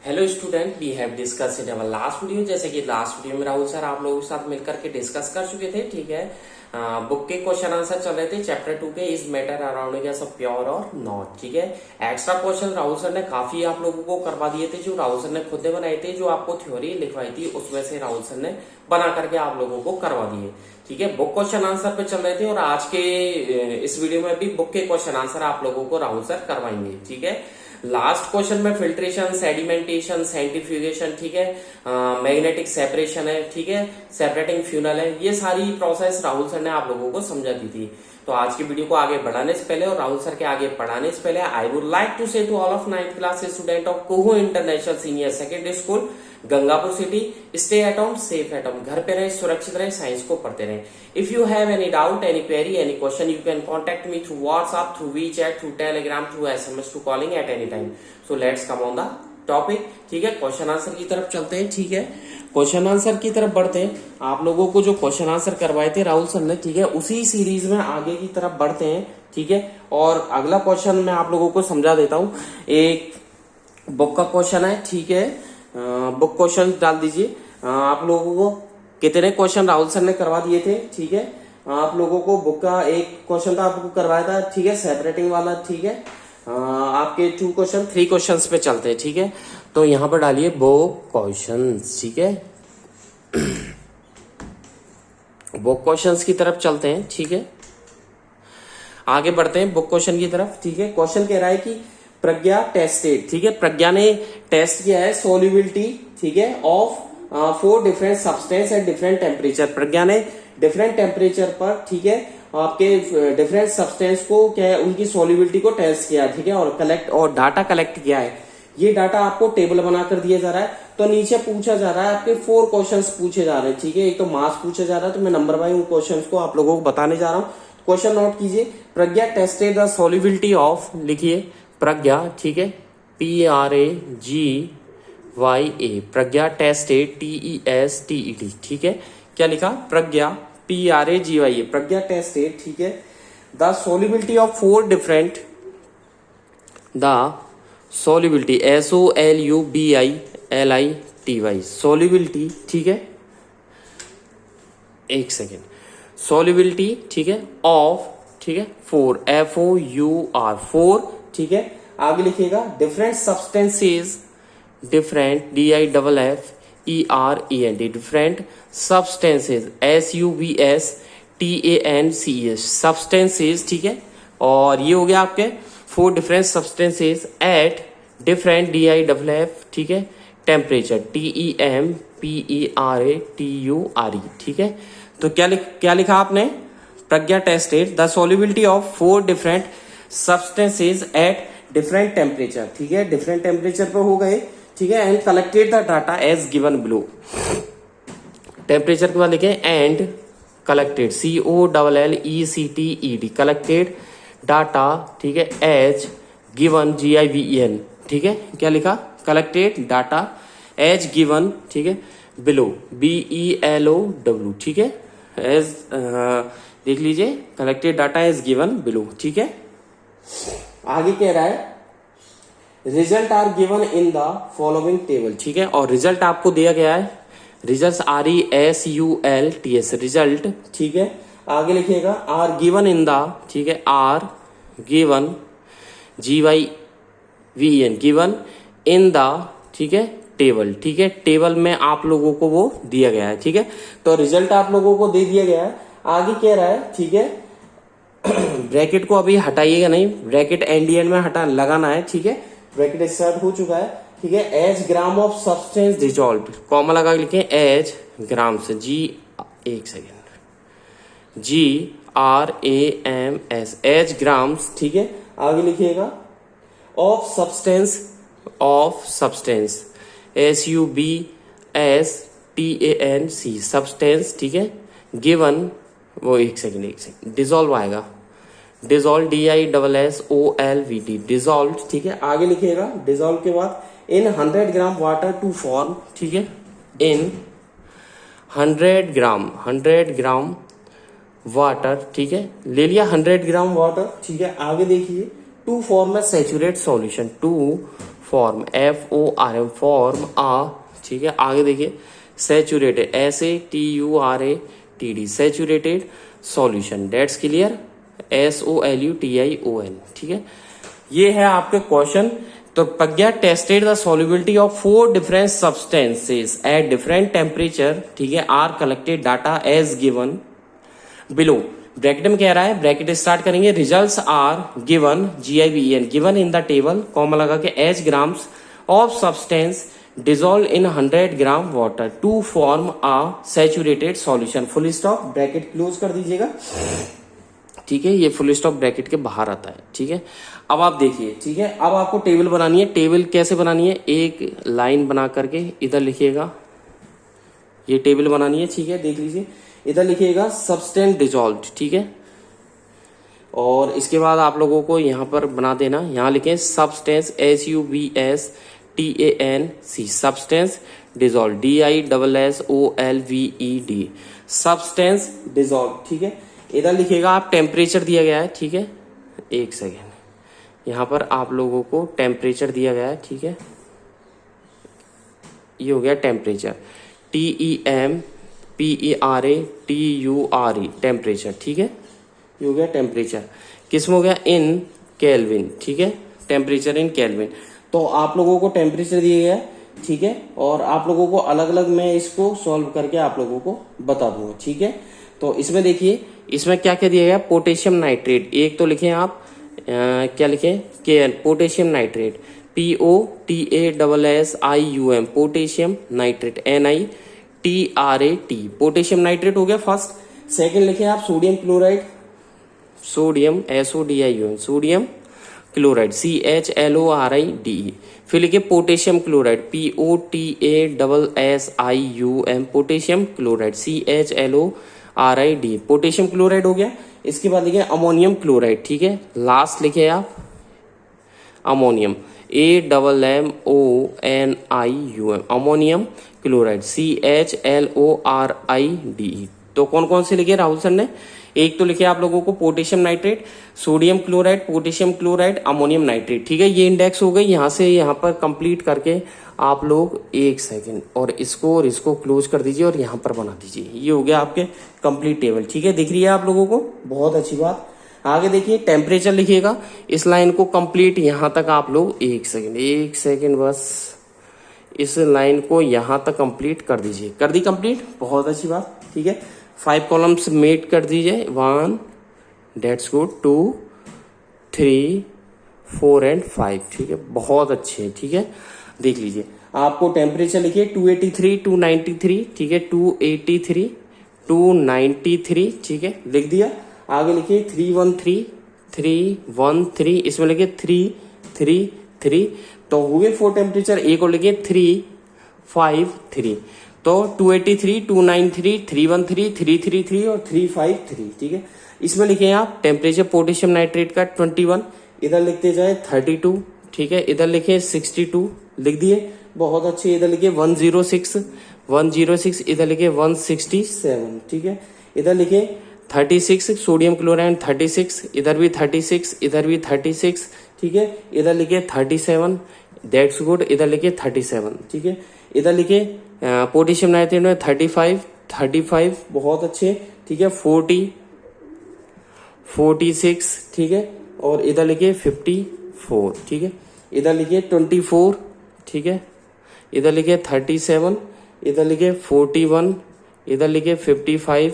Hello student, we have discuss in our last video. जैसे कि last video में Rahul sir आप लोगों के साथ मिलकर के डिस्कस कर चुके थे। ठीक है, बुक के क्वेश्चन आंसर चल रहे थे चैप्टर 2 के, is matter around us pure और नॉट। ठीक है, एक्स्ट्रा क्वेश्चन राहुल सर ने काफी आप लोगों को करवा दिए थे, जो राहुल सर ने खुद ने बनाए थे, जो आपको थ्योरी लिखवाई थी उसमें से राहुल सर ने बना करके आप लोगों को करवा दिए। ठीक है, बुक क्वेश्चन आंसर पे चल रहे थे और आज के इस वीडियो में भी बुक के क्वेश्चन आंसर आप लोगों को राहुल सर करवाएंगे। ठीक है, लास्ट क्वेश्चन में फिल्ट्रेशन, सेडिमेंटेशन, सेंट्रीफ्यूगेशन, ठीक है, मैग्नेटिक सेपरेशन है, ठीक है, सेपरेटिंग फ्यूनल है, ये सारी प्रोसेस राहुल सर ने आप लोगों को समझा दी थी। तो आज की वीडियो को आगे बढ़ाने से पहले और राहुल सर के आगे बढ़ाने से पहले I would like to say to all of 9th class student of Coho international senior secondary school Gangapur city, stay at home, safe at home. घर पे रहे, सुरक्षित रहे, साइंस को पढ़ते रहे। If you have any doubt, any query, any question, you can contact me through WhatsApp, through WeChat, through Telegram, through SMS, through calling at any time. So let's come on the topic. ठीक है, question answer की तरफ चलते हैं। ठीक है, question answer की तरफ बढ़ते हैं। आप लोगों को जो क्वेश्चन आंसर करवाए थे राहुल सर ने, ठीक है, उसी सीरीज में आगे की तरफ बढ़ते हैं। ठीक है, और अगला क्वेश्चन मैं आप लोगों को समझा देता हूं। एक बुक का क्वेश्चन है। ठीक है, बुक क्वेश्चन डाल दीजिए। आप लोगों को कितने क्वेश्चन राहुल सर ने करवा दिए थे। ठीक है, आप लोगों को बुक का एक क्वेश्चन तो आपको करवाया था, ठीक है, सेपरेटिंग वाला। ठीक है, आपके 3 क्वेश्चंस पे चलते हैं। ठीक है, तो यहाँ पर डालिए बुक क्वेश्चंस। ठीक है, बुक क्वेश्चंस की तरफ चलते हैं। ठीक है, आगे बढ़ते हैं बुक क्वेश्चन की तरफ। ठीक है, क्वेश्चन कह रहा है कि प्रज्ञा टेस्टेड, ठीक है, प्रज्ञा ने टेस्ट किया है सोल्यूबिलिटी, ठीक है, of 4 different substance at different temperature. Pragya ने डिफरेंट टेम्परेचर पर, ठीक है, आपके डिफरेंट सब्सटेंस को क्या है, उनकी सोल्यूबिलिटी को टेस्ट किया। ठीक है, और डाटा कलेक्ट किया है। ये डाटा आपको टेबल बनाकर दिया जा रहा है। तो नीचे पूछा जा रहा है, आपके 4 क्वेश्चंस पूछे जा रहे हैं। ठीक है, एक तो मास पूछा जा रहा है, तो मैं नंबर वाइज उन क्वेश्चंस को आप लोगों को बताने जा रहा हूँ। क्वेश्चन नोट कीजिए। प्रज्ञा टेस्टेड द सोल्यूबिलिटी ऑफ, लिखिए प्रज्ञा, ठीक है, PRAGYA, प्रज्ञा टेस्टेड, TESTED। ठीक है, क्या लिखा, प्रज्ञा PRAGYA, प्रज्ञा टेस्टेड, ठीक है, the solubility of 4 different, the solubility SOLUBILITY, solubility, ठीक है, एक सेकेंड, सोल्यूबिलिटी, ठीक है, ऑफ, ठीक है, 4 FOUR 4, ठीक है, आगे लिखिएगा different substances, different DIFFERENT, different substances SUBSTANCES, substances. ठीक है, और ये हो गया आपके 4 different substances at different DIFF, ठीक है, टेम्परेचर TEMPERATURE। ठीक है, तो क्या लिखा आपने, Pragya tested the solubility of 4 different substances at different temperature. ठीक है, डिफरेंट टेम्परेचर पर हो गए। ठीक है, and collected the data as given below. Temperature के बाद लिखे and collected, COLLECTED, collected data, ठीक है, एज गिवन, GIVEN। ठीक है, क्या लिखा, कलेक्टेड डाटा एज गिवन, ठीक है, बिलो, BELOW। ठीक है, एज देख लीजिए, collected data as given below. ठीक है, आगे कह रहा है result are given in the following table. ठीक है, और रिजल्ट आपको दिया गया है, रिजल्ट RESULTS, रिजल्ट। ठीक है, आगे लिखिएगा आर गिवन इन द, ठीक है, are given GYVEN, given in the, ठीक है, टेबल। ठीक है, टेबल में आप लोगों को वो दिया गया है। ठीक है, तो रिजल्ट आप लोगों को दे दिया गया है। आगे कह रहा है, ठीक है, ब्रैकेट को अभी हटाइएगा नहीं, ब्रैकेट एंड में हटा लगाना है। ठीक है, ब्रैकेट स्टार्ट हो चुका है। ठीक है, as gram of substance dissolve, comma लगा के लिखे एज ग्राम से, एक सेकेंड, GRAMS, एज ग्राम्स। ठीक है, आगे लिखिएगा ऑफ सब्सटेंस, SUBSTANC, सब्सटेंस। ठीक है, गिवन, वो एक सेकेंड डिजोल्व आएगा, डिजोल्व DISSOLVD, डिजोल्व। ठीक है, आगे लिखिएगा डिजोल्व के बाद इन 100 ग्राम वाटर टू फॉर्म। ठीक है, इन 100 ग्राम वाटर। ठीक है, ले लिया 100 ग्राम वाटर। ठीक है, आगे देखिए to form A saturate solution, to form, FORM form आ, ठीक है। आगे देखिए saturated, SATURATED saturated solution, dates clear, SOLUTION, ठीक है। ये है आपके क्वेश्चन। तो प्रज्ञा tested the solubility of 4 different substances eight different temperature, ठीक है, are collected data as given below. Bracket में कह रहा है, ब्रैकेट स्टार्ट करेंगे, results are given, GIVEN given in the table, comma लगा के, as grams of substance dissolve in 100 gram water to form a saturated solution, full stop, bracket close कर दीजिएगा, ठीक है। ये फुल स्टॉप ब्रैकेट के बाहर आता है, ठीक है। अब आप देखिए, ठीक है, अब आपको टेबल बनानी है। टेबल कैसे बनानी है, एक लाइन बना करके इधर लिखिएगा, ये टेबल बनानी है, ठीक है। देख लीजिए, इधर लिखिएगा सब्सटेंस डिजॉल्व्ड, ठीक है। और इसके बाद आप लोगों को यहां पर बना देना, यहां लिखें substance, SUBSTANC substance dissolve, DISSOLVED substance dissolve, ठीक है। इधर लिखिएगा आप टेम्परेचर दिया गया है, ठीक है। एक सेकेंड, यहां पर आप लोगों को टेम्परेचर दिया गया है, ठीक है। ये हो गया टेम्परेचर, TEMPERATURE टेम्परेचर, ठीक है। ये हो गया टेम्परेचर, किसमें हो गया, इन केल्विन, ठीक है, टेम्परेचर इन केल्विन। तो आप लोगों को टेम्परेचर दिया गया है, ठीक है। और आप लोगों को अलग अलग मैं इसको सॉल्व करके आप लोगों को बता दूंगा, ठीक है। तो इसमें देखिए, इसमें क्या क्या दिया गया, पोटेशियम नाइट्रेट, एक तो लिखे आप क्या लिखे, KN potassium nitrate, POTASSIUM potassium nitrate, NITRAT potassium nitrate हो गया फर्स्ट। सेकंड लिखे आप sodium chloride, sodium SODIUM sodium chloride, CHLORIDE। फिर लिखे potassium chloride, POTASSIUM potassium chloride, CHLORID potassium chloride हो गया। इसके बाद लिखे अमोनियम क्लोराइड, ठीक है। लास्ट लिखे आप ammonium, AMMONIUM ammonium chloride, CHLORIDE। तो कौन कौन से लिखे राहुल सर ने, एक तो लिखे आप लोगों को potassium nitrate, sodium chloride, potassium chloride, ammonium nitrate, ठीक है। ये इंडेक्स हो गई, यहां से यहां पर कंप्लीट करके आप लोग एक सेकंड और इसको और इसको क्लोज कर दीजिए और यहां पर बना दीजिए। ये हो गया आपके कंप्लीट टेबल, ठीक है। दिख रही है आप लोगों को, बहुत अच्छी बात। आगे देखिए टेम्परेचर लिखिएगा, इस लाइन को कंप्लीट यहां तक आप लोग एक सेकंड बस इस लाइन को यहां तक कंप्लीट कर दीजिए। कर दी कंप्लीट, बहुत अच्छी बात, ठीक है। 5 कॉलम्स मेट कर दीजिए, 1 डेट्स गुड, 2 3 4 एंड 5, ठीक है, बहुत अच्छे, ठीक है। देख लीजिए, आपको टेम्परेचर लिखिए 283 293, ठीक है, 283 293, ठीक है, लिख दिया। आगे लिखिए 313 313, इसमें लिखिए 333, तो हुए 4 टेम्परेचर। एक और लिखिए 353, तो 283 293 313 333 और 353, ठीक है। इसमें लिखे आप टेम्परेचर पोटेशियम नाइट्रेट का 21, इधर लिखते जाए 32, ठीक है। इधर लिखे 62, लिख दिए, बहुत अच्छे। इधर लिखे 106, इधर लिखे 167, ठीक है। इधर लिखे 36 सोडियम क्लोराइड 36, इधर भी 36, इधर भी 36, ठीक है। इधर लिखे 37, दैट्स गुड, इधर लिखे 37, ठीक है। इधर लिखे पोटेशियम नाइट्रेट में 35, बहुत अच्छे, ठीक है। 46, ठीक है। और इधर लिखे 54, ठीक है। इधर लिखे 24, ठीक है। इधर लिखे 37, इधर लिखे 41, इधर लिखे 55,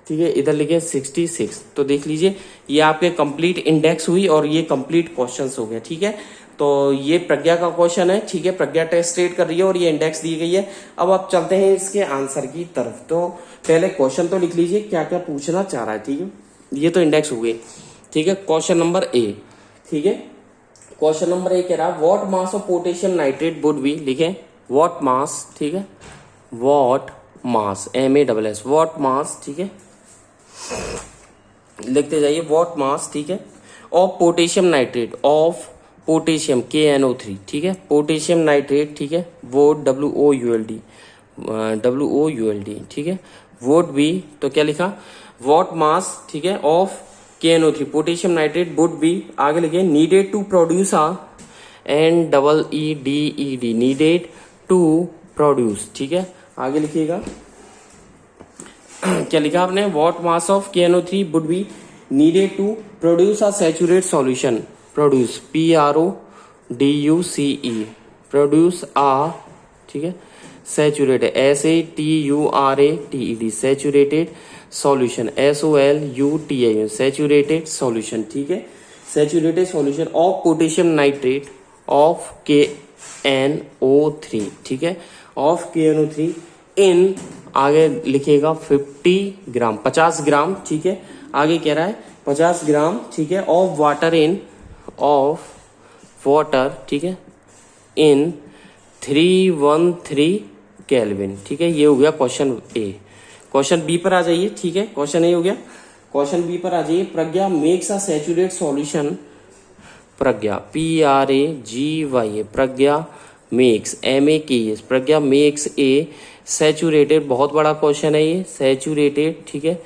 ठीक है। इधर लिखे 66। तो देख लीजिए, ये आपके कंप्लीट इंडेक्स हुई और ये कंप्लीट क्वेश्चंस हो गया, ठीक है। तो ये प्रज्ञा का क्वेश्चन है, ठीक है। प्रज्ञा टेस्ट रेट कर रही है और ये इंडेक्स दी गई है। अब आप चलते हैं इसके आंसर की तरफ। तो पहले क्वेश्चन तो लिख लीजिए क्या क्या पूछना चाह रहा है, ठीक है। ये तो इंडेक्स हो गई, ठीक है। क्वेश्चन नंबर ए, ठीक है। क्वेश्चन नंबर ए कह रहा है what mass of potassium nitrate would be, लिखे व्हाट मास, ठीक है। व्हाट मास, MASS, व्हाट मास, ठीक है, लिखते जाइए व्हाट मास, ठीक है, of potassium nitrate, of potassium KNO3, ठीक है, पोटेशियम नाइट्रेट, ठीक है, वोट WOULD, ठीक है, वोट बी, तो क्या लिखा, व्हाट मास, ठीक है, of KNO3 potassium nitrate would be, आगे लिखे needed to produce NEEDED needed to produce, ठीक है। आगे लिखिएगा क्या लिखा आपने, what mass of KNO3 would be needed to produce a saturate solution, produce PRODUCE, produce आ, ठीक है, saturated SATURATED saturated solution SOLUTION saturated solution, ठीक है, saturated solution of potassium nitrate of KNO3, ठीक है, ऑफ KNO3 इन, आगे लिखिएगा 50 ग्राम 50 gram, ठीक है, आगे कह रहा है 50 ग्राम, ठीक है, of water in, of water, ठीक है, इन 313 केल्विन, ठीक है। ये हो गया क्वेश्चन ए। क्वेश्चन बी पर आ जाइए, ठीक है, क्वेश्चन ए हो गया। क्वेश्चन बी पर आ जाइए, Pragya makes a saturate solution, Pragya PRAGY, Pragya makes MAKS, Pragya makes a saturated, बहुत बड़ा क्वेश्चन है ये, सैचुरेटेड, ठीक है,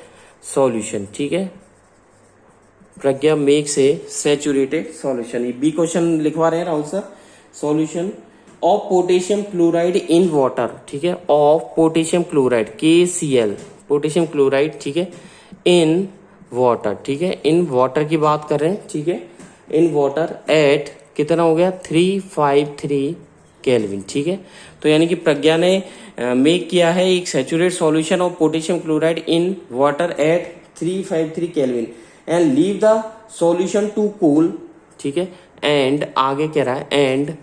सॉल्यूशन, ठीक है, Pragya makes a saturated solution. ये बी क्वेश्चन लिखवा रहे हैं Rahul sir. Solution of potassium chloride in water, ठीक है, of potassium chloride KCl, potassium chloride, ठीक है, इन वाटर, ठीक है, इन वाटर की बात कर रहे हैं, ठीक है, इन वाटर एट कितना हो गया 353 केल्विन, ठीक है। तो यानी कि प्रज्ञा ने मेक किया है एक saturate solution of potassium chloride in water at 353 kelvin and leave the solution to cool, ठीक है, एंड आगे कह रहा है and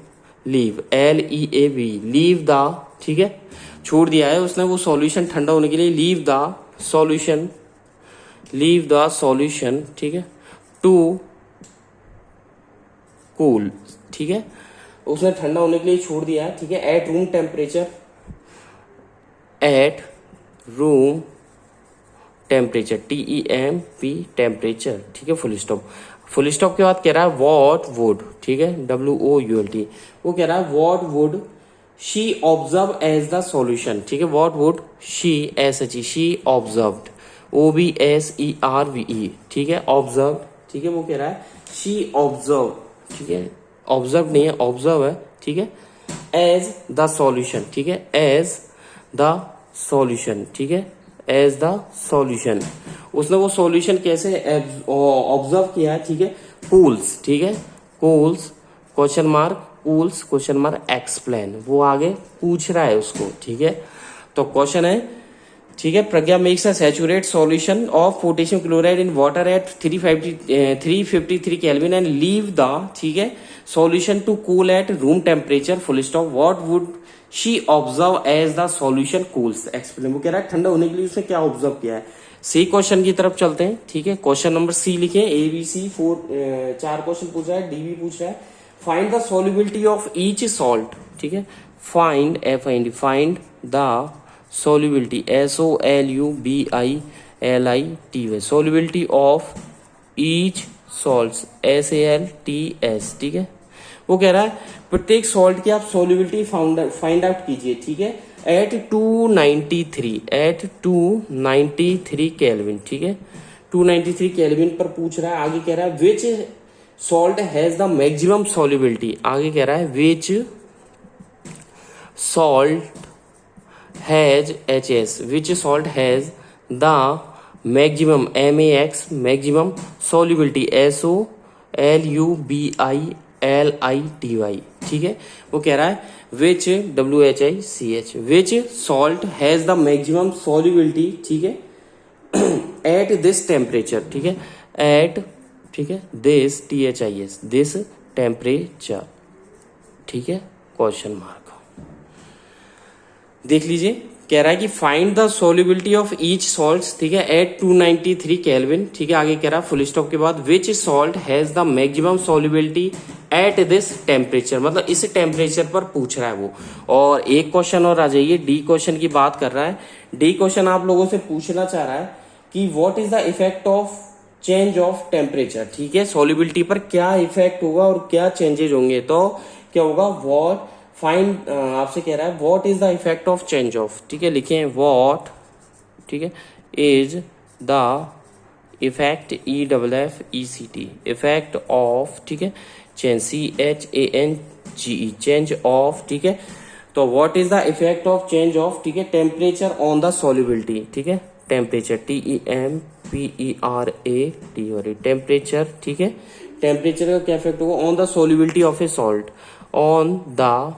leave LEAV leave the, ठीक है, छोड़ दिया है उसने वो सॉल्यूशन ठंडा होने के लिए, leave the solution, leave the solution, ठीक है, टू कूल, ठीक है, उसने ठंडा होने के लिए छोड़ दिया है, ठीक है, eight room temperature, eight room temperature TEMP temperature, ठीक है, फुल स्टॉप। फुल स्टॉप के बाद कह रहा है व्हाट वुड, ठीक है, WOULT, वो कह रहा है what would she observe as the solution, ठीक है, what would she SHE she observed OBSERVE, ठीक है, ऑब्जर्व, ठीक है, वो कह रहा है शी ऑब्जर्व, ठीक है, ऑब्जर्व नहीं है ऑब्जर्व है, ठीक है, एज द सॉल्यूशन, ठीक है, एज द सॉल्यूशन, ठीक है, एज द सॉल्यूशन। उसने वो सॉल्यूशन कैसे ऑब्जर्व किया है, ठीक है, कूल्स, ठीक है, cools question mark, cools question mark explain, वो आगे पूछ रहा है उसको, ठीक है। तो क्वेश्चन है, ठीक है, Pragya makes a saturate solution of potassium chloride in water at 353 kelvin and leave the, ठीक है, solution to cool at room temperature, full stop, what would she observe as the solution cools, explain. वो कह रहा है ठंडा होने के लिए उसने क्या ऑब्जर्व किया है। सी क्वेश्चन की तरफ चलते हैं, ठीक है, क्वेश्चन नंबर सी लिखे, ABC 4 क्वेश्चन पूछ रहा है, DB पूछ रहा है, find the solubility of each salt, ठीक है, find FIND, find the solubility SOLUBILITY solubility of each salts SALTS, ठीक है। वो कह रहा है प्रत्येक सॉल्ट की आप solubility फाइंड आउट कीजिए, ठीक है, एट 293 केल्विन, ठीक है, 293 केल्विन पर पूछ रहा है। आगे कह रहा है which salt has the maximum solubility, आगे कह रहा है which salt has HS, which salt has the maximum MAX maximum solubility SOLUBILITY, ठीक है। वो कह रहा है which WHICH which salt has the maximum solubility, ठीक है, at this temperature, ठीक है, at, ठीक है, this THIS this temperature, ठीक है, क्वेश्चन मार्क। देख लीजिए, कह रहा है कि find the solubility of each salts, ठीक है, एट 293 केल्विन, ठीक है, आगे कह रहा है फुल स्टॉप के बाद which salt has the maximum solubility at this temperature, मतलब इस टेम्परेचर पर पूछ रहा है वो। और एक क्वेश्चन और आ जाइए, डी क्वेश्चन की बात कर रहा है। डी क्वेश्चन आप लोगों से पूछना चाह रहा है कि what is the effect of change of temperature, ठीक है, सॉल्युबिलिटी पर क्या इफेक्ट होगा और क्या चेंजेज होंगे। तो क्या होगा, व्हाट फाइंड, आपसे कह रहा है what is the effect of change of, ठीक है, लिखें व्हाट, ठीक है, is the effect EFFECT effect of, ठीक है, चेंज, CHANGE, चेंज ऑफ, ठीक है। तो what is the effect of change of, ठीक है, टेम्परेचर ऑन द सॉल्युबिलिटी, ठीक है, टेम्परेचर, TEMPERAT हो रही, टेम्परेचर, ठीक है, टेम्परेचर का क्या इफेक्ट होगा on the solubility of A salt, on the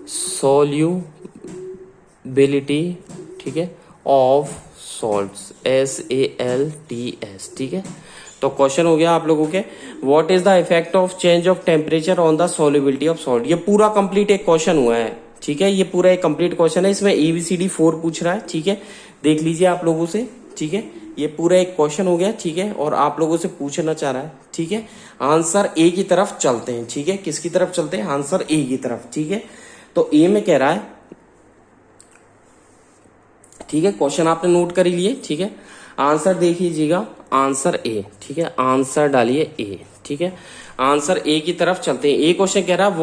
solubility, ठीक है, ऑफ सॉल्ट्स, SALTS, ठीक है। तो क्वेश्चन हो गया आप लोगों के, what is the effect of change of temperature on the solubility of salt. ये पूरा कंप्लीट एक क्वेश्चन हुआ है, ठीक है, ये पूरा एक कंप्लीट क्वेश्चन है, इसमें ABCD 4 पूछ रहा है, ठीक है, देख लीजिए आप लोगों से, ठीक है, ये पूरा एक क्वेश्चन हो गया, ठीक है, और आप लोगों से पूछना चाह रहा है, ठीक है, आंसर A की तरफ चलते हैं, ठीक है, किसकी तरफ चलते हैं, आंसर A की तरफ, ठीक है। तो A में कह रहा है, ठीक है, क्वेश्चन आपने नोट कर ही लिए, ठीक है, आंसर देख लीजिएगा, आंसर A, ठीक है, आंसर डालिए A, ठीक है, आंसर A की तरफ चलते हैं। A क्वेश्चन कह रहा है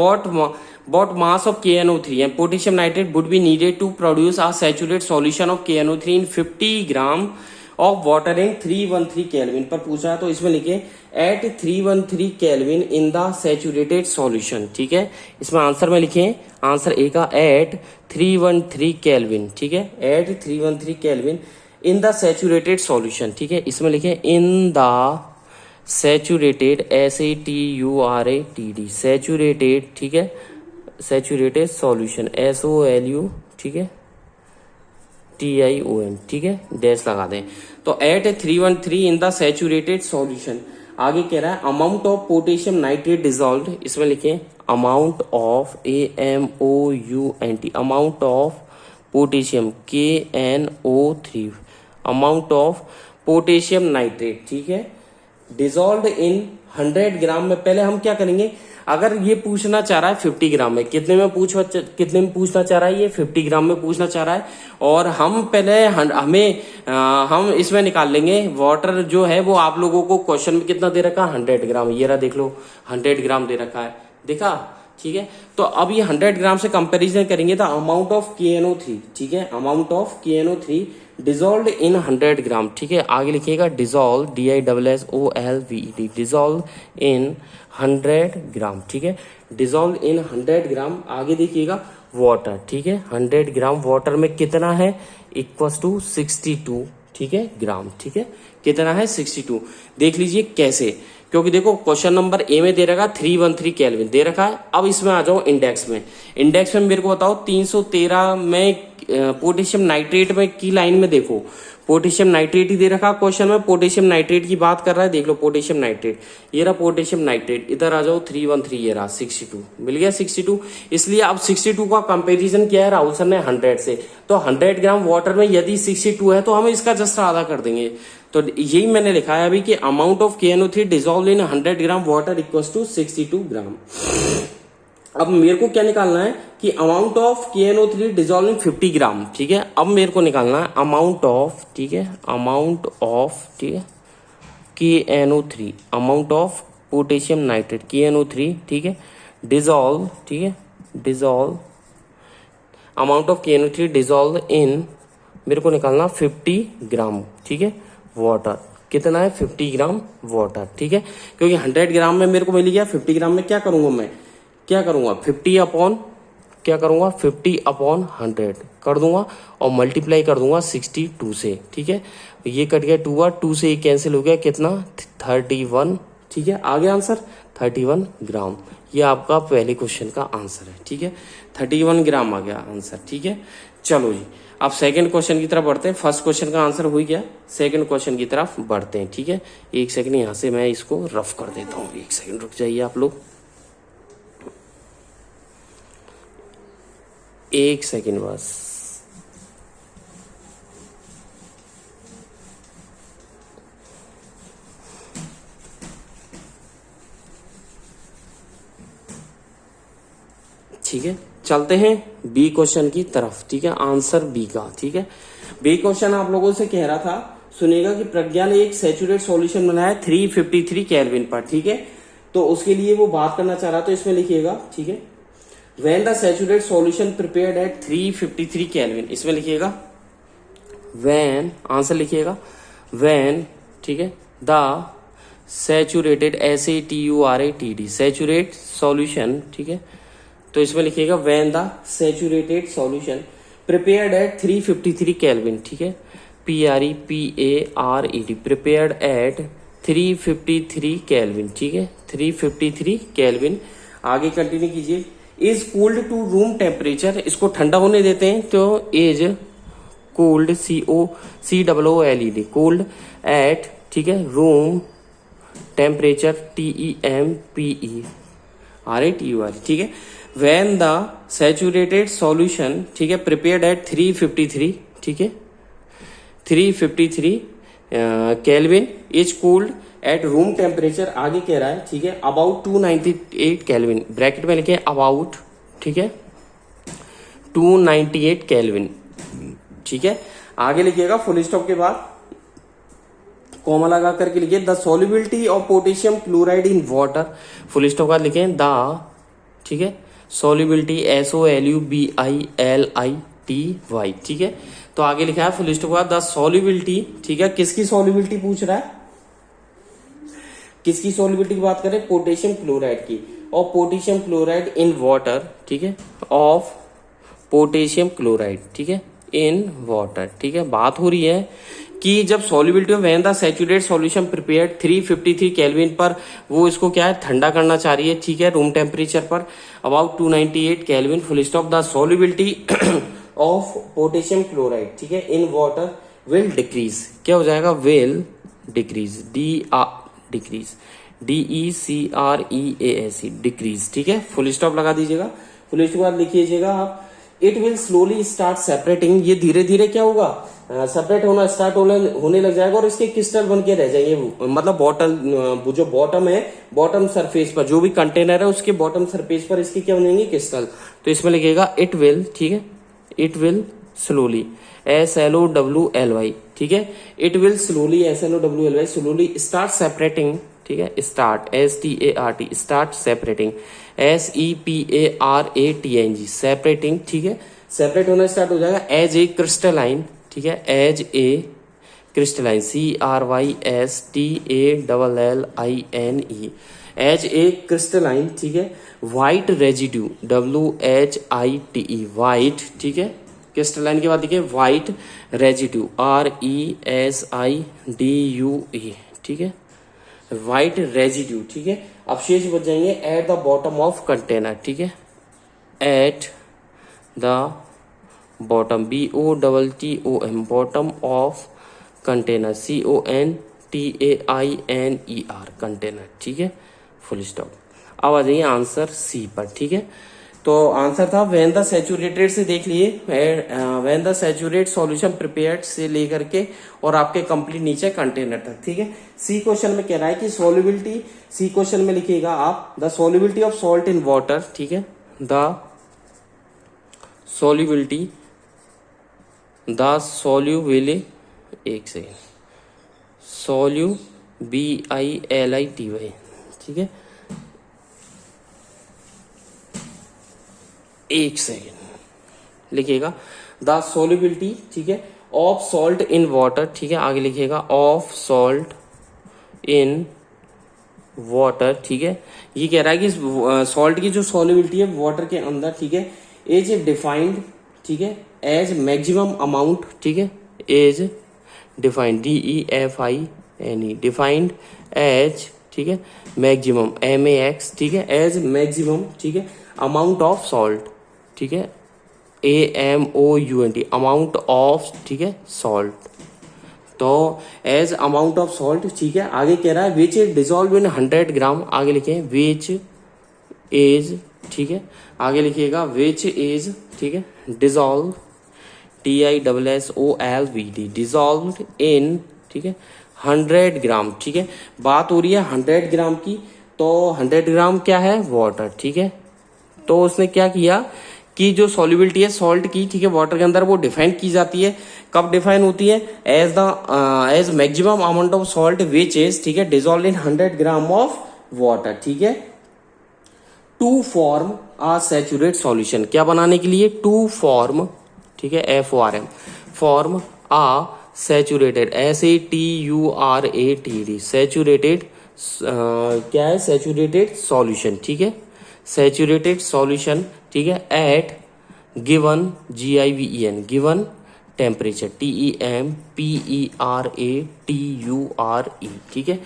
what mass of KNO3 and potassium nitrate would be needed to produce a saturated solution of KNO3 in 50 gram of water in 313 Kelvin पर पूछा है, तो इसमें लिखे at 313 Kelvin in the saturated solution, ठीक है, इसमें आंसर में लिखे आंसर A का at 313 Kelvin, ठीक है, at 313 Kelvin in the saturated solution, ठीक है, इसमें लिखे in the saturated, SATURATED, saturated, ठीक है, saturated solution, SOLU, ठीक है, TION, ठीक है, डैश लगा दें। तो at 313 in the saturated solution, आगे कह रहा है amount of potassium nitrate dissolve, इसमें लिखें amount of AMOUNT, amount of potassium KNO3, amount of potassium nitrate, ठीक है, डिजॉल्व इन 100 ग्राम में। पहले हम क्या करेंगे, अगर ये पूछना चाह रहा है 50 ग्राम में, कितने में पूछना चाह रहा है, ये 50 ग्राम में पूछना चाह रहा है, और हम पहले हम इसमें निकाल लेंगे वाटर जो है वो आप लोगों को क्वेश्चन में कितना दे रखा है 100 ग्राम, ये रहा देख लो 100 ग्राम दे रखा है, देखा, ठीक है। तो अब ये 100 ग्राम से कंपैरिजन करेंगे तो अमाउंट ऑफ KNO3, ठीक है, amount of KNO3 dissolve in 100 ग्राम, ठीक है, आगे लिखिएगा डिजॉल्व, DISSOLVED, डिजॉल्व इन 100 ग्राम, ठीक है, डिजॉल्व इन 100 ग्राम। आगे देखिएगा वाटर, ठीक है, 100 ग्राम वाटर में कितना है, इक्वल्स टू 62, ठीक है, ग्राम, ठीक है, कितना है 62। देख लीजिए कैसे, क्योंकि देखो क्वेश्चन नंबर A में दे रखा 313 केल्विन दे रखा है। अब इसमें आ जाओ इंडेक्स में, इंडेक्स में मेरे को बताओ 313 में पोटेशियम नाइट्रेट में की लाइन में देखो पोटेशियम नाइट्रेट ही दे रखा क्वेश्चन में, पोटेशियम नाइट्रेट की बात कर रहा है, देख लो पोटेशियम नाइट्रेट, ये रहा पोटेशियम नाइट्रेट, इधर आ जाओ 313, ये रहा 62, मिल गया 62। इसलिए अब 62 का कंपैरिजन किया है राहुल सर ने 100 से, तो 100 ग्राम वाटर में यदि 62 है तो हम इसका जस्ट आधा कर देंगे। तो यही मैंने लिखा है अभी कि amount of KNO3 dissolve in 100 gram water equals to 62 gram. अब मेरे को क्या निकालना है कि amount of KNO3 dissolve in 50 gram, ठीक है, अब मेरे को निकालना है अमाउंट ऑफ, ठीक है, अमाउंट ऑफ, ठीक है, KNO3, amount of potassium nitrate KNO3, ठीक है, डिजॉल्व, ठीक है, dissolve, amount of KNO3 dissolve इन, मेरे को निकालना 50 ग्राम, ठीक है, वाटर, कितना है 50 ग्राम वाटर, ठीक है, क्योंकि 100 ग्राम में मेरे को मिल गया, 50 ग्राम में क्या करूंगा मैं, क्या करूंगा 50 अपॉन 100 कर दूंगा और मल्टीप्लाई कर दूंगा 62 से, ठीक है, ये कट गया 2 से ये कैंसिल हो गया, कितना 31, ठीक है, आ गया आंसर 31 ग्राम। ये आपका पहले क्वेश्चन का आंसर है, ठीक है, 31 ग्राम आ गया आंसर, ठीक है। चलो जी अब सेकंड क्वेश्चन की तरफ बढ़ते हैं, फर्स्ट क्वेश्चन का आंसर हो गया, सेकंड क्वेश्चन की तरफ बढ़ते हैं, ठीक है। एक सेकंड यहाँ से मैं इसको रफ कर देता हूँ, एक सेकंड रुक जाइए आप लोग, एक सेकंड बस। ठीक है, चलते हैं बी क्वेश्चन की तरफ, ठीक है, आंसर बी का, ठीक है। बी क्वेश्चन आप लोगों से कह रहा था, सुनेगा कि प्रज्ञा ने एक सैचुरेट सॉल्यूशन बनाया 353 केल्विन पर, ठीक है, तो उसके लिए वो बात करना चाह रहा, तो इसमें लिखिएगा, ठीक है, When the saturated solution prepared at 353 Kelvin, इसमें लिखिएगा when, आंसर लिखिएगा when, ठीक है, the saturated, SATURATED, saturate solution, ठीक है। तो इसमें लिखिएगा when the saturated solution prepared eight 353 kelvin, ठीक है, PREPARED, प्रिपेयर्ड एट 353 केल्विन, ठीक है, 353 केल्विन। आगे कंटिन्यू कीजिए। Is cooled to room temperature, इसको ठंडा होने देते हैं तो is cooled, COOLED, cooled at, ठीक है, रूम टेम्परेचर, TEMPERATUR, ठीक है। व्हेन द सैचुरेटेड सॉल्यूशन, ठीक है, प्रिपेयर्ड एट 353, ठीक है, 353 kelvin is cooled eight room temperature, आगे कह रहा है, ठीक है, अबाउट 298 केल्विन, ब्रैकेट में लिखे अबाउट, ठीक है, 298 केल्विन, ठीक है। आगे लिखिएगा फुल स्टॉप के बाद कॉमा लगा करके लिखिए the solubility of potassium chloride in water, full stop के बाद लिखें द, ठीक है, सॉल्युबिलिटी SOLUBILITY, ठीक है। तो आगे लिखा है फुल स्टॉप के बाद द सॉल्युबिलिटी, ठीक है, किसकी सॉल्युबिलिटी पूछ रहा है, किसकी सॉल्युबिलिटी की बात करें, पोटेशियम क्लोराइड की, और पोटेशियम क्लोराइड इन वाटर, ठीक है, ऑफ पोटेशियम क्लोराइड, ठीक है, इन वाटर, ठीक है। बात हो रही है कि जब solubility of when the saturated solution prepared 353 kelvin पर, वो इसको क्या है, ठंडा करना चाह रही है, ठीक है, रूम टेम्परेचर पर about 298 kelvin, full stop, the solubility of potassium chloride, ठीक है, इन वाटर विल डिक्रीज, क्या हो जाएगा, will decrease, decrease, DECREASE, decrease, ठीक है, फुल स्टॉप लगा दीजिएगा। फुल स्टॉप बाद लिखिएगा आप it will slowly start separating, ये धीरे धीरे क्या होगा, सेपरेट होना स्टार्ट होने लग जाएगा और इसके क्रिस्टल बन के रह जाएंगे, मतलब बॉटल, जो बॉटम है, बॉटम सरफेस पर जो भी कंटेनर है उसके बॉटम सरफेस पर इसके क्या बनेंगे, क्रिस्टल। तो इसमें लिखिएगा इट विल, ठीक है, इट विल स्लोली, SLOWLY, ठीक है, it will slowly, SLOWLY, slowly start separating, ठीक है, start START, start separating, SEPARATING, separating, ठीक है, सेपरेट होना स्टार्ट हो जाएगा एज ए क्रिस्टलाइन, ठीक है, as a crystalline, CRYSTALLINE, as a crystalline, ठीक है, व्हाइट रेजिड्यू, WHITE, व्हाइट, ठीक है, क्रिस्टलाइन के बाद देखिए व्हाइट रेजिड्यू, RESIDUE, ठीक है, व्हाइट रेजिड्यू, ठीक है। अब शेष बच जाएंगे at the bottom of container, ठीक है, at the bottom, BOTTOM, bottom of container, CONTAINER, container, ठीक है, फुल स्टॉप। अब आ जाइए आंसर सी पर, ठीक है। तो आंसर था व्हेन द सैचुरेटेड से देख लिए, when the saturate solution prepared से लेकर के और आपके कंप्लीट नीचे कंटेनर तक, ठीक है। सी क्वेश्चन में कह रहा है कि सॉल्युबिलिटी, सी क्वेश्चन में लिखिएगा आप the solubility of salt in water, ठीक है, द सॉल्युबिलिटी, द सॉल्युबिलिटी, एक सेकेंड, SOLUBILITY, ठीक है, एक सेकेंड लिखिएगा द सॉल्युबिलिटी, ठीक है, ऑफ सॉल्ट इन वाटर, ठीक है, आगे लिखिएगा ऑफ सॉल्ट इन वाटर, ठीक है। ये कह रहा है कि सॉल्ट की जो सॉल्युबिलिटी है वाटर के अंदर, ठीक है, इज डिफाइंड, ठीक है, एज मैक्सिमम अमाउंट, ठीक है, is defined, DEFINE, defined as, ठीक है, मैक्सिमम, MAX, ठीक है, एज मैक्सिमम, ठीक है, अमाउंट ऑफ सॉल्ट, ठीक है, AMOUNT, अमाउंट ऑफ, ठीक है, सॉल्ट, तो एज अमाउंट ऑफ सॉल्ट, ठीक है। आगे कह रहा है विच इज डिजोल्व इन 100 ग्राम, आगे लिखे विच इज, ठीक है, आगे लिखिएगा विच इज, ठीक है, डिजोल्व, DISSOLVED, डिजोल्व इन, ठीक है, 100 ग्राम, ठीक है। बात हो रही है 100 ग्राम की, तो 100 ग्राम क्या है, वाटर, ठीक है। तो उसने क्या किया कि जो सॉल्युबिलिटी है सॉल्ट की, ठीक है, वाटर के अंदर, वो डिफाइन की जाती है, कब डिफाइन होती है, as maximum amount of salt which is, ठीक है, dissolve in 100 gram of water, ठीक है, to form a saturate solution, क्या बनाने के लिए, टू फॉर्म, ठीक है, FORM, form a saturated, SATURATED, saturated क्या है, सैचुरेटेड सॉल्यूशन, ठीक है, सैचुरेटेड सॉल्यूशन, ठीक है, at given GIVEN given temperature TEMPERATURE, ठीक है,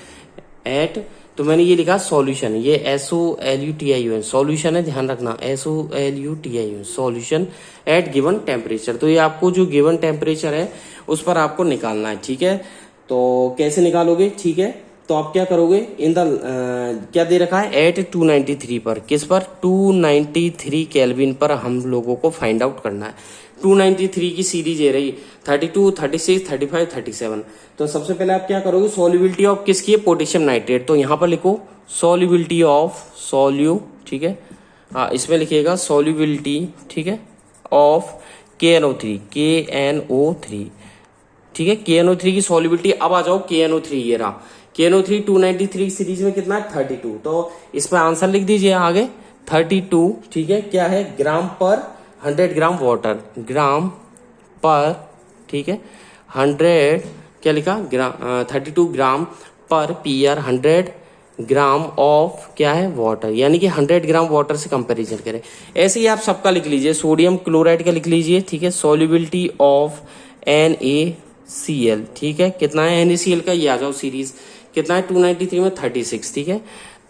एट, तो मैंने ये लिखा सॉल्यूशन, ये SOLUTION सॉल्यूशन है, ध्यान रखना, SOLUTION solution at given temperature. तो ये आपको जो गिवन टेम्परेचर है उस पर आपको निकालना है, ठीक है। तो कैसे निकालोगे, ठीक है, तो आप क्या करोगे, इन द क्या दे रखा है, एट 293 पर, किस पर, 293 केल्विन पर हम लोगों को फाइंड आउट करना है। 293 की सीरीज ये रही, 32, 36, 35, 37। तो सबसे पहले आप क्या करोगे, सॉल्युबिलिटी ऑफ किसकी है, पोटेशियम नाइट्रेट। तो यहां पर लिखो सॉल्युबिलिटी ऑफ ठीक है, इसमें लिखिएगा सॉल्युबिलिटी, ठीक है, ऑफ KNO3, ठीक है, KNO3 की सॉल्युबिलिटी। अब आ जाओ KNO3, ये रहा KNO3 293 सीरीज में कितना है, 32। तो इसमें आंसर लिख दीजिए आगे 32, ठीक है, क्या है, ग्राम पर 100 ग्राम वाटर, ग्राम पर, ठीक है, 100, क्या लिखा, ग्राम, 32 ग्राम पर PR 100 ग्राम ऑफ क्या है, वाटर, यानी कि 100 ग्राम वाटर से कंपैरिजन करें। ऐसे ही आप सबका लिख लीजिए, सोडियम क्लोराइड का लिख लीजिए, ठीक है, सॉल्युबिलिटी ऑफ NaCl, ठीक है, कितना है NaCl का, ये आ जाओ सीरीज, कितना है 293 में 36, ठीक है,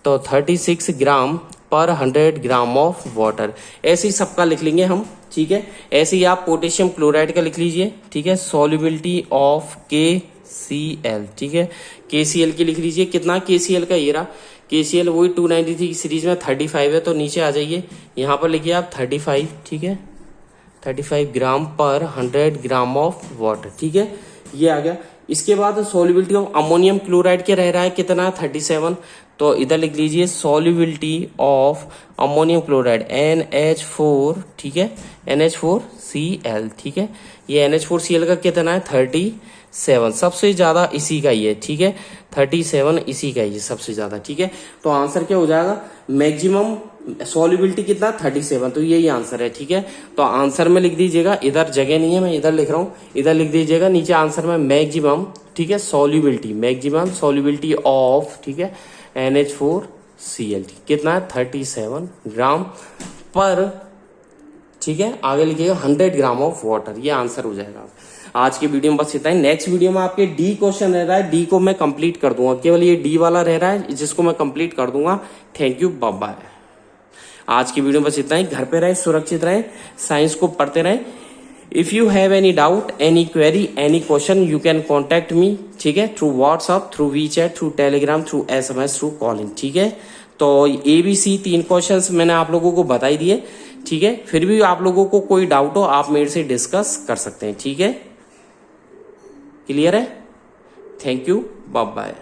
तो 36 ग्राम पर 100 ग्राम ऑफ वाटर। ऐसे ही सबका लिख लेंगे हम, ठीक है। ऐसे ही आप पोटेशियम क्लोराइड का लिख लीजिए, ठीक है, सॉल्युबिलिटी ऑफ KCl, ठीक है, KCl की लिख लीजिए, कितना KCl का, ये रहा KCl, वही 293 की सीरीज में 35 है, तो नीचे आ जाइए, यहाँ पर लिखिए आप 35, ठीक है, 35 ग्राम पर 100 ग्राम ऑफ वाटर, ठीक है, ये आ गया। इसके बाद सॉल्युबिलिटी ऑफ अमोनियम क्लोराइड के रह रहा है कितना, 37। तो इधर लिख लीजिए solubility of ammonium chloride NH4, ठीक है, NH4Cl, ठीक है, ये NH4Cl का कितना है, 37, सबसे ज्यादा इसी का ही है, ठीक है, 37 इसी का ही है सबसे ज्यादा, ठीक है। तो आंसर क्या हो जाएगा, मैक्सिमम सॉल्युबिलिटी कितना, 37, तो यही आंसर है, ठीक है। तो आंसर में लिख दीजिएगा, इधर जगह नहीं है, मैं इधर लिख रहा हूं, इधर लिख दीजिएगा नीचे आंसर में मैक्सिमम, ठीक है, सॉल्युबिलिटी, मैक्सिमम सॉल्युबिलिटी ऑफ, ठीक है, NH4Cl कितना है, 37 ग्राम पर, ठीक है, आगे लिखिएगा 100 ग्राम ऑफ वाटर, ये आंसर हो जाएगा। आज की वीडियो में बस इतना ही। नेक्स्ट वीडियो में आपके D क्वेश्चन रह रहा है, D को मैं कंप्लीट कर दूंगा, केवल ये D वाला रह रहा है जिसको मैं कंप्लीट कर दूंगा। Thank you, bye bye. आज की वीडियो में बस इतना ही। घर पे रहे, सुरक्षित रहे, साइंस को पढ़ते रहे। If you have any doubt, any query, any question, you can contact me, ठीक है, through WhatsApp, through WeChat, through Telegram, through SMS, through calling, ठीक है। तो ABC 3 क्वेश्चंस मैंने आप लोगों को बताई दिए, ठीक है। फिर भी आप लोगों को कोई डाउट हो, आप मेरे से डिस्कस कर सकते हैं, ठीक है। क्लियर है? Thank you, bye bye.